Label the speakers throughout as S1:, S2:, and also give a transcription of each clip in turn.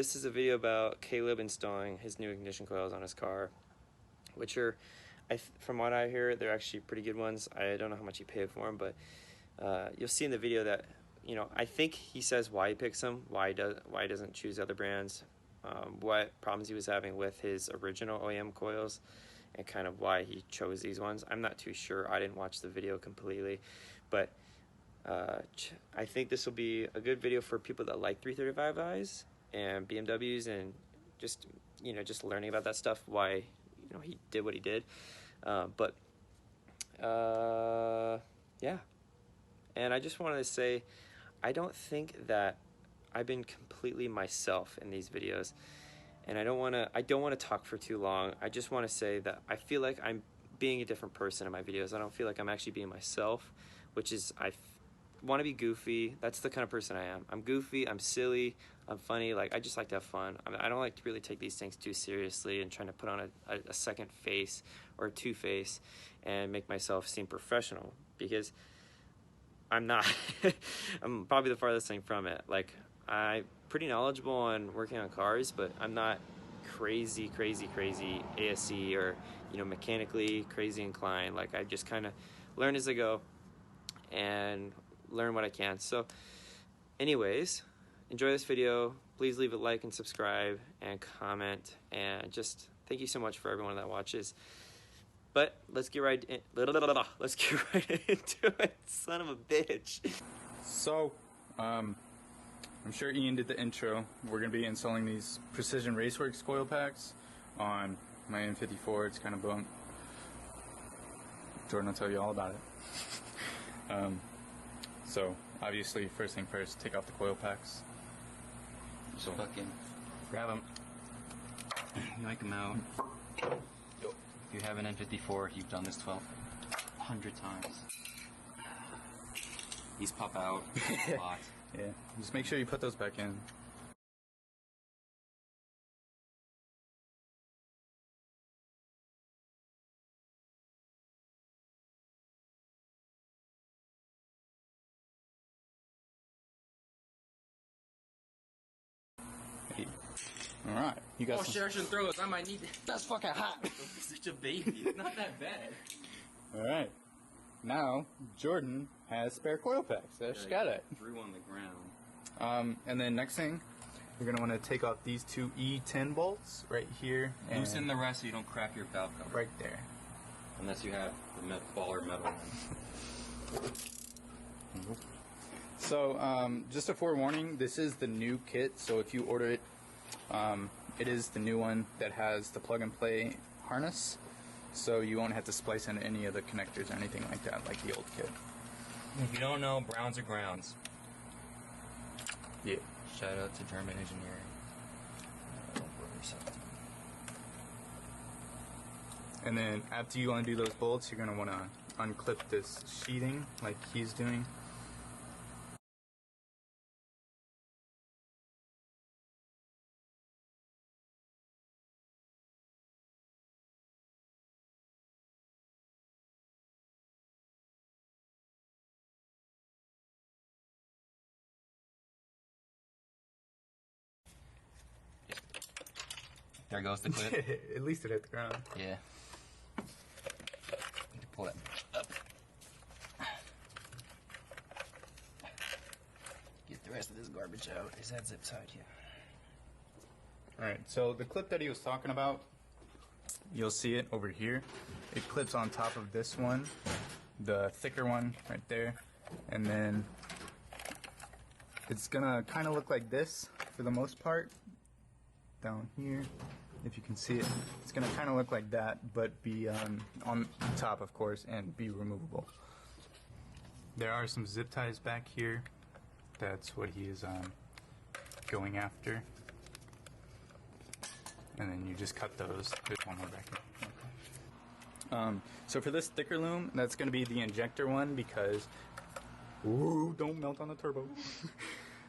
S1: this is a video about Caleb installing his new ignition coils on his car, which are, from what I hear, they're actually pretty good ones. I don't know how much he paid for them, but you'll see in the video that, you know, I think he says why he picks them, why he doesn't choose other brands, what problems he was having with his original OEM coils, and kind of why he chose these ones. I'm not too sure. I didn't watch the video completely, but I think this will be a good video for people that like 335i's and BMWs, and just, you know, just learning about that stuff, why, you know, he did what he did. Yeah. And I just wanted to say, I don't think that I've been completely myself in these videos, and I don't want to talk for too long. I just want to say that I feel like I'm being a different person in my videos. I don't feel like I'm actually being myself, which is, I want to be goofy. That's the kind of person I am. I'm goofy, I'm silly, I'm funny. Like, I just like to have fun. I don't like to really take these things too seriously and trying to put on a second face or a two-face and make myself seem professional, because I'm not. I'm probably the farthest thing from it. Like, I'm pretty knowledgeable on working on cars, but I'm not crazy ASE or, you know, mechanically crazy inclined. Like, I just kind of learn as I go and learn what I can. So anyways, enjoy this video. Please leave a like and subscribe and comment, and just thank you so much for everyone that watches. But let's get right into it, son of a bitch.
S2: So, I'm sure Ian did the intro. We're going to be installing these Precision RaceWorks coil packs on my M54. It's kind of bunk. Jordan will tell you all about it. So, obviously, first thing first, take off the coil packs.
S3: So fucking grab them, yank them out. If you have an N54, you've done this 1,200 times. These pop out a lot.
S2: Yeah, just make sure you put those back in. Hey. All right, you got.
S3: Oh shit! I shouldn't throw this. I might need it. That's fucking hot. Such a baby. It's not that bad.
S2: All right. Now Jordan has spare coil packs. Just got it.
S3: Threw on the ground.
S2: And then next thing, you're gonna want to take off these two E10 bolts right here. And
S3: loosen the rest so you don't crack your valve cover.
S2: Right there.
S3: Unless you have the baller metal one.
S2: So, just a forewarning, this is the new kit, so if you order it, it is the new one that has the plug-and-play harness, so you won't have to splice in any of the connectors or anything like that, like the old kit.
S3: If you don't know, browns are grounds.
S2: Yeah.
S3: Shout out to German engineering.
S2: And then, after you undo those bolts, you're going to want to unclip this sheathing, like he's doing.
S3: There goes the clip.
S2: At least it hit the ground.
S3: Yeah. Need to pull it up. Get the rest of this garbage out. Is that zip tied here?
S2: Alright, so the clip that he was talking about, you'll see it over here. It clips on top of this one, the thicker one right there, and then it's gonna kind of look like this for the most part. Down here, if you can see it, it's gonna kind of look like that, but be on top, of course, and be removable. There are some zip ties back here. That's what he is going after. And then you just cut those. There's one more back here. Okay. So for this thicker loom, that's going to be the injector one, because ooh, don't melt on the turbo.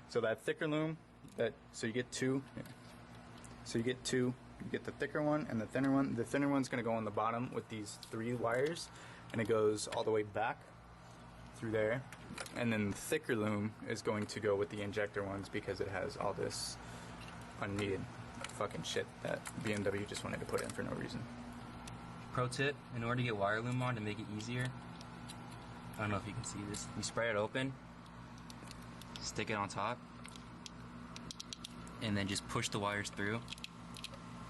S2: So that thicker loom, so you get two. Yeah. So you get two. You get the thicker one and the thinner one. The thinner one's going to go on the bottom with these 3 wires, and it goes all the way back through there. And then the thicker loom is going to go with the injector ones, because it has all this unneeded fucking shit that BMW just wanted to put in for no reason.
S3: Pro tip, in order to get wire loom on to make it easier, I don't know if you can see this, you spray it open, stick it on top, and then just push the wires through,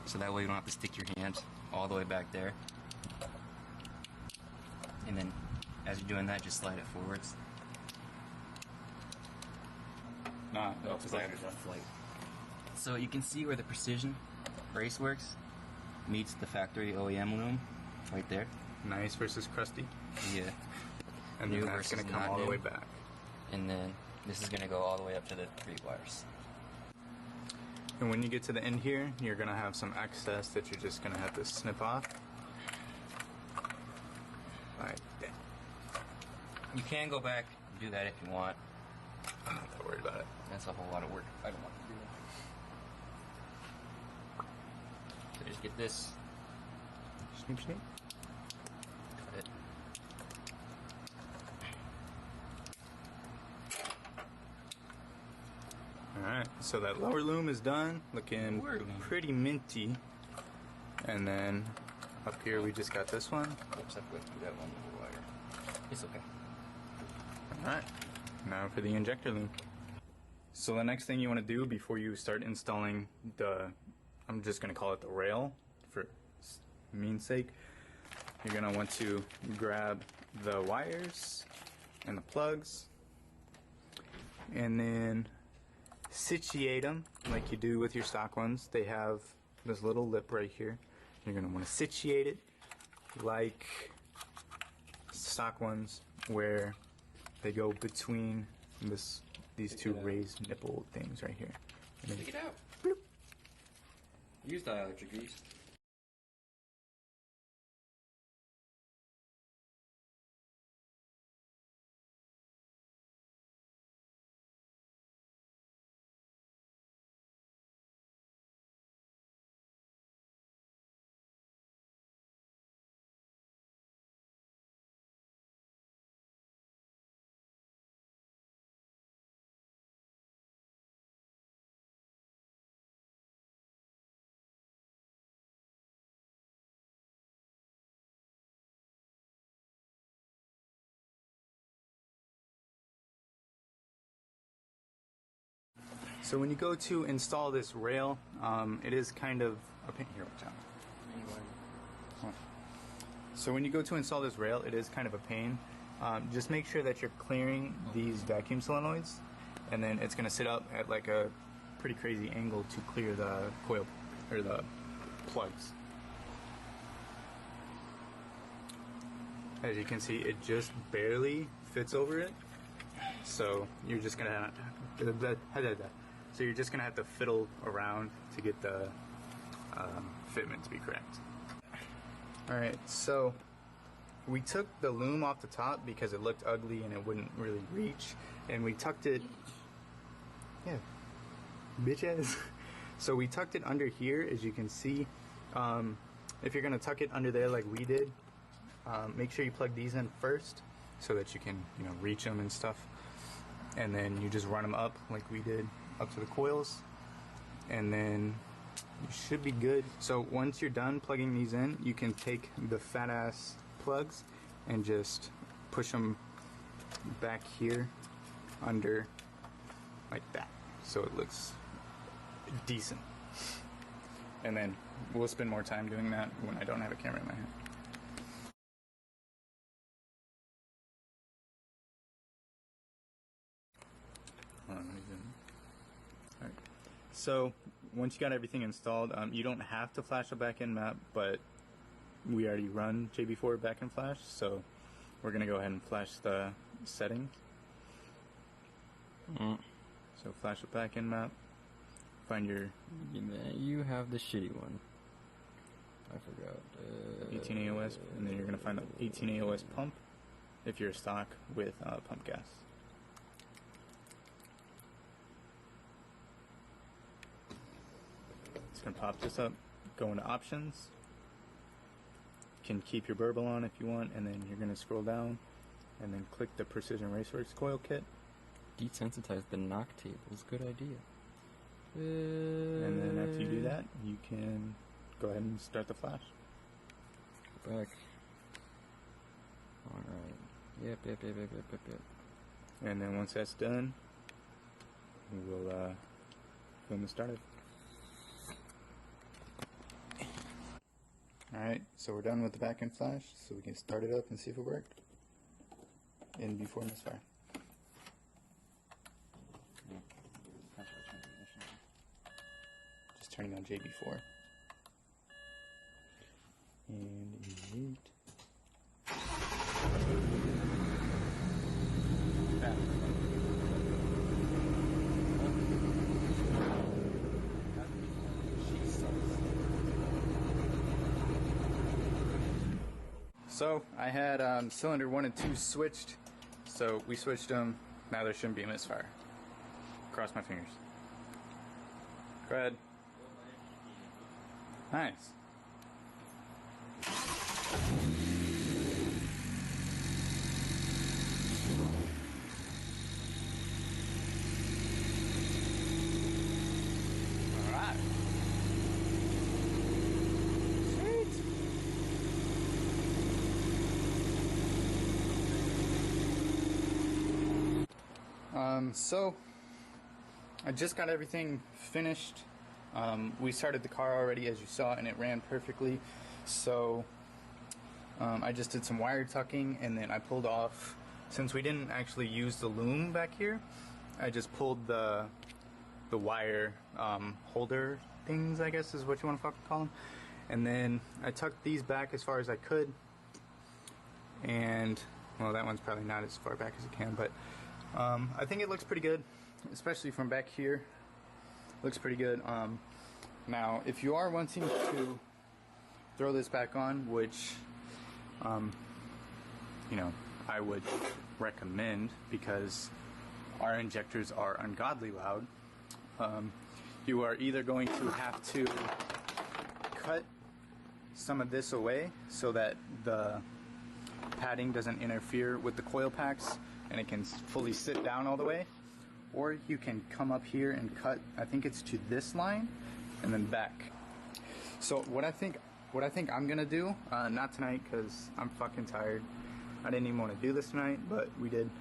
S3: so that way you don't have to stick your hand all the way back there. And then, as you're doing that, just slide it forwards.
S2: Nah, that's
S3: Flight. So you can see where the Precision RaceWorks meets the factory OEM loom, right there.
S2: nice versus crusty.
S3: Yeah.
S2: And
S3: New
S2: then that's
S3: versus
S2: going to come
S3: not
S2: all the
S3: new.
S2: way back.
S3: And then this is going to go all the way up to the 3 wires.
S2: And when you get to the end here, you're going to have some excess that you're just going to have to snip off. Like that.
S3: You can go back and do that if you want.
S2: I'm not that worried about it.
S3: That's a whole lot of work. I don't want to do that. So just get this,
S2: Snoop, snoop.
S3: cut it.
S2: Alright, so that lower loom is done, looking
S3: Lower loom.
S2: pretty minty. And then up here we just got this one.
S3: Oops, I forgot to do that one little wire. It's okay.
S2: Alright, now for the injector loom. So the next thing you want to do before you start installing the, I'm just going to call it the rail for means sake, you're going to want to grab the wires and the plugs and then situate them like you do with your stock ones. They have this little lip right here. You're going to want to situate it like stock ones where they go between these two raised nipple things right here. And then
S3: Take it out.
S2: bloop.
S3: Use dielectric grease.
S2: So when you go to install this rail, it is kind of a pain. Here, watch out. So when you go to install this rail, it is kind of a pain. Just make sure that you're clearing these vacuum solenoids, and then it's going to sit up at like a pretty crazy angle to clear the coil or the plugs. As you can see, it just barely fits over it. So you're just gonna have to fiddle around to get the fitment to be correct. All right, so we took the loom off the top because it looked ugly and it wouldn't really reach, and we tucked it. Yeah, bitches. So we tucked it under here, as you can see. If you're gonna tuck it under there like we did, make sure you plug these in first so that you can, reach them and stuff. And then you just run them up like we did up to the coils, and then you should be good. So once you're done plugging these in, you can take the fat ass plugs and just push them back here under like that, so it looks decent. And then we'll spend more time doing that when I don't have a camera in my hand. Alright. So once you got everything installed, you don't have to flash a backend map, but we already run JB4 backend flash, so we're gonna go ahead and flash the settings. So flash a backend map, find your
S4: You have the shitty one. I forgot.
S2: 18 AOS, and then you're gonna find the 18 AOS pump if you're stock with pump gas. It's gonna pop this up, go into options. You can keep your burble on if you want, and then you're gonna scroll down and then click the Precision RaceWorks coil kit.
S4: Desensitize the knock tables. Good idea.
S2: And then after you do that, you can go ahead and start the flash.
S4: Back. Alright. Yep.
S2: And then once that's done, we'll film the startup. Alright, so we're done with the back end flash, so we can start it up and see if it worked. In before misfire. Just turning on JB4. And elite. So I had cylinder 1 and 2 switched, so we switched them. Now there shouldn't be a misfire. Cross my fingers. Go ahead. Nice. Alright. So I just got everything finished. We started the car already, as you saw, and it ran perfectly. So I just did some wire tucking, and then I pulled off, since we didn't actually use the loom back here, I just pulled the wire holder things, I guess is what you want to fucking call them. And then I tucked these back as far as I could. And, well, that one's probably not as far back as it can, but I think it looks pretty good, especially from back here. Looks pretty good. Now, if you are wanting to throw this back on, which, you know, I would recommend because our injectors are ungodly loud, you are either going to have to cut some of this away so that the padding doesn't interfere with the coil packs and it can fully sit down all the way, or you can come up here and cut, I think it's to this line and then back. So what I think I'm gonna do, not tonight because I'm fucking tired, I didn't even want to do this tonight, but we did.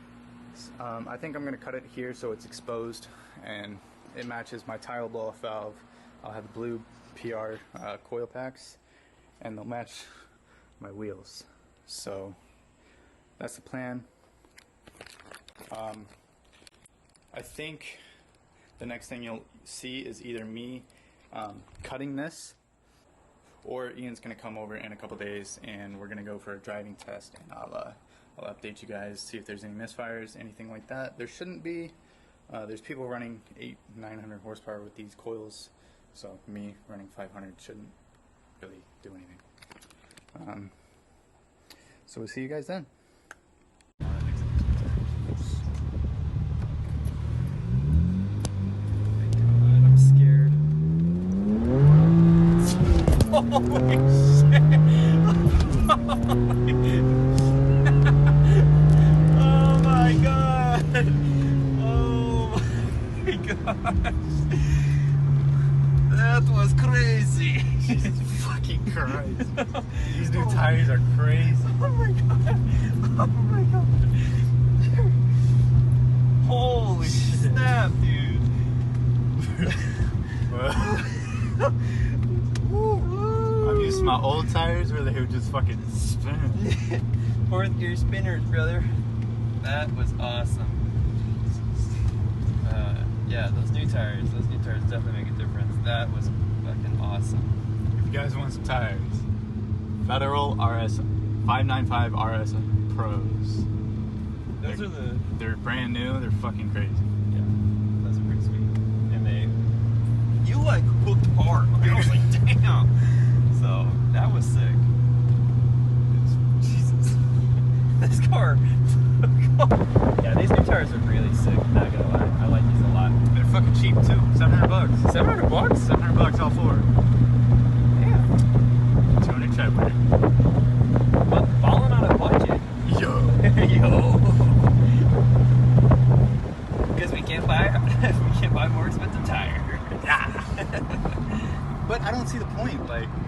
S2: I think I'm gonna cut it here so it's exposed and it matches my tile blow-off valve. I'll have the blue PR coil packs and they'll match my wheels. So that's the plan. I think the next thing you'll see is either me cutting this, or Ian's gonna come over in a couple days and we're gonna go for a driving test, and I'll update you guys, see if there's any misfires, anything like that. There shouldn't be. There's people running 800-900 horsepower with these coils, so me running 500 shouldn't really do anything. So we'll see you guys then.
S1: I'm scared. Holy shit! Oh my god! Oh my gosh! That was crazy!
S2: Jesus fucking Christ. These new tires are crazy.
S1: Oh my god! Oh my god! Holy snap, dude!
S2: I'm used to my old tires where they would just fucking spin.
S1: Fourth gear spinners, brother. That was awesome. Yeah, those new tires definitely make a difference. That was fucking awesome.
S2: If you guys want some tires, Federal RS 595 RS Pros.
S1: Those are
S2: They're brand new. They're fucking crazy.
S1: yeah, those are pretty sweet. And you like hooked hard. I was like, damn. So that was sick. Jesus, this car. Yeah, these new tires are really sick. Not gonna lie, I like these a lot.
S2: They're fucking cheap too. $700.
S1: $700?
S2: $700 all four.
S1: Yeah.
S2: 200 treadwear.
S1: But balling on a budget.
S2: Yo.
S1: Yo. Because we can't buy more expensive tires.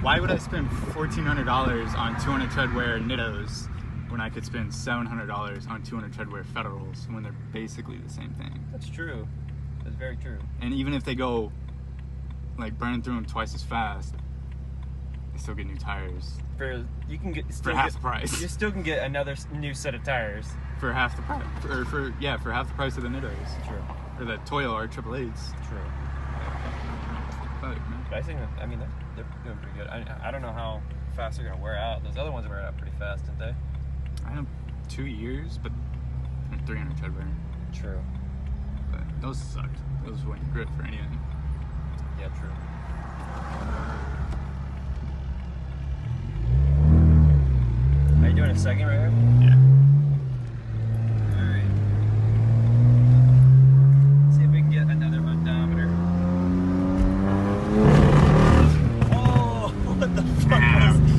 S2: why would I spend $1,400 on 200 treadwear Nittos when I could spend $700 on 200 treadwear Federals when they're basically the same thing?
S1: That's true. That's very true.
S2: And even if they go, like, burning through them twice as fast, they still get new tires.
S1: You can get
S2: For half the price.
S1: You still can get another new set of tires.
S2: For half the price. For half the price of the Nittos.
S1: True.
S2: Or the Toyo R888s.
S1: True.
S2: Fuck, man.
S1: But I think, I mean, they're doing pretty good. I don't know how fast they're going to wear out. Those other ones wear out pretty fast, didn't they?
S2: I know 2 years, but 300 treadwear.
S1: True.
S2: But those sucked. Those wouldn't grip for anything.
S1: Yeah, true. Are you doing a second right here?
S2: Yeah.
S1: Alright. See if we can get another odometer. Oh, what the fuck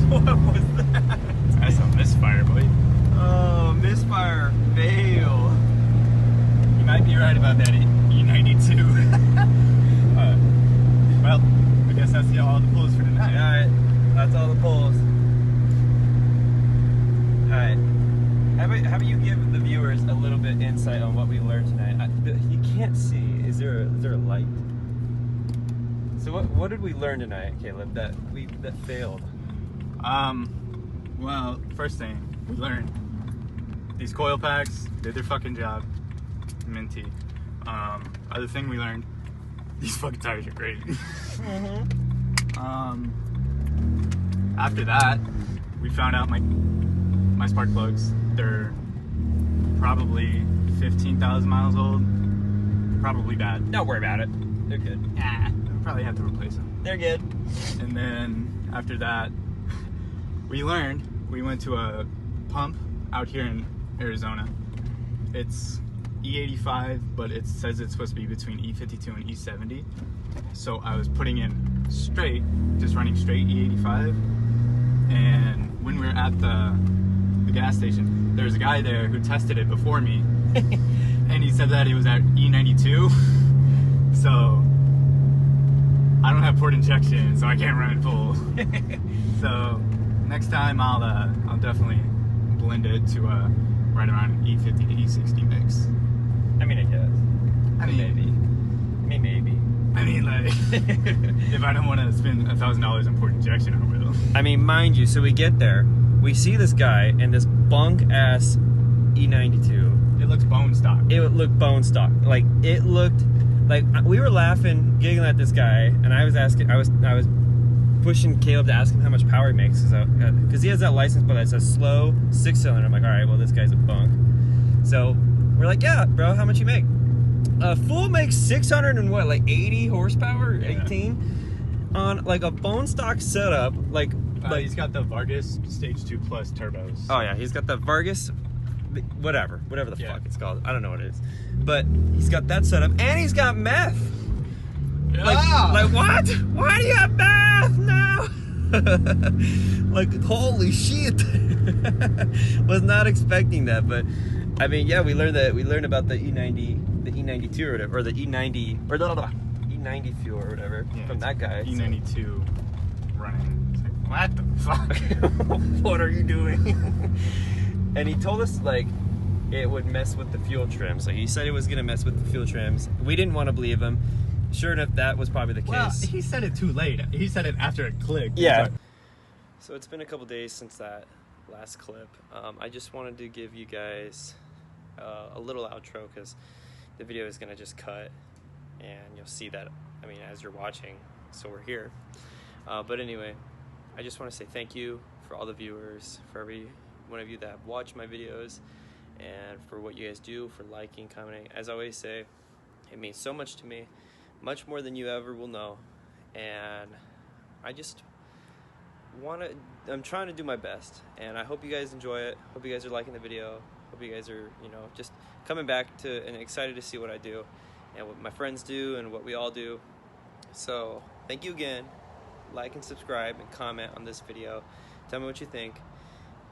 S1: what was that?
S2: That's a misfire, boy.
S1: Oh, misfire fail.
S2: You might be right about that E92. Well, I guess that's all the pulls for tonight.
S1: Alright, that's all the pulls. Alright. How about you give the viewers a little bit insight on what we learned tonight? You can't see. Is there a light? So what did we learn tonight, Caleb, that failed?
S2: Well, first thing we learned, these coil packs did their fucking job. Minty. Other thing we learned, these fucking tires are great. After that, we found out my spark plugs, they're probably 15,000 miles old. Probably bad.
S1: Don't worry about it. They're good.
S2: Yeah, we'll probably have to replace them.
S1: They're good.
S2: And then after that, we went to a pump out here in Arizona. It's E85, but it says it's supposed to be between E52 and E70. So I was putting in straight, just running straight E85. And when we were at the gas station, there was a guy there who tested it before me. And he said that he was at E92. So I don't have port injection, so I can't run it full. So next time I'll definitely blend it to right around an E50 to E60 mix.
S1: I mean, I guess.
S2: Maybe. I mean, like, if I don't want to spend $1,000 on port injection, I will.
S1: I mean, mind you, so we get there, we see this guy in this bunk ass E92.
S2: It looks bone stock.
S1: It would look bone stock. Like, it looked like we were laughing, giggling at this guy, and I was pushing Caleb to ask him how much power he makes, because he has that license plate that says slow 6-cylinder. I'm like, all right, well, this guy's a bunk. So we're like, yeah, bro, how much you make? Full makes 80 horsepower,
S2: Yeah.
S1: 18 on like a bone stock setup. Like
S2: He's got the Vargas Stage 2 Plus turbos.
S1: oh yeah, he's got the Vargas, whatever the
S2: Yeah.
S1: fuck it's called. I don't know what it is, but he's got that setup, and he's got meth.
S2: Yeah.
S1: Like what? Why do you have meth now? Like, holy shit. Was not expecting that, but I mean, yeah, we learned about the E92 or whatever, or the E90 or E90 fuel or whatever from that guy.
S2: E92 running. It's like, what the fuck?
S1: What are you doing? And he told us like it would mess with the fuel trims. Like, he said it was gonna mess with the fuel trims. We didn't want to believe him. Sure enough, that was probably the case.
S2: Well, he said it too late. He said it after it clicked.
S1: Yeah. So it's been a couple days since that last clip. I just wanted to give you guys a little outro, because the video is going to just cut and you'll see that, I mean, as you're watching, so we're here. But anyway, I just want to say thank you for all the viewers, for every one of you that watch my videos, and for what you guys do, for liking, commenting. As I always say, it means so much to me, much more than you ever will know. And I just I'm trying to do my best, and I hope you guys enjoy it. Hope you guys are liking the video. Hope you guys are, just coming back to and excited to see what I do and what my friends do and what we all do. So thank you again. Like and subscribe and comment on this video. Tell me what you think,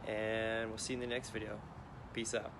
S1: and we'll see you in the next video. Peace out.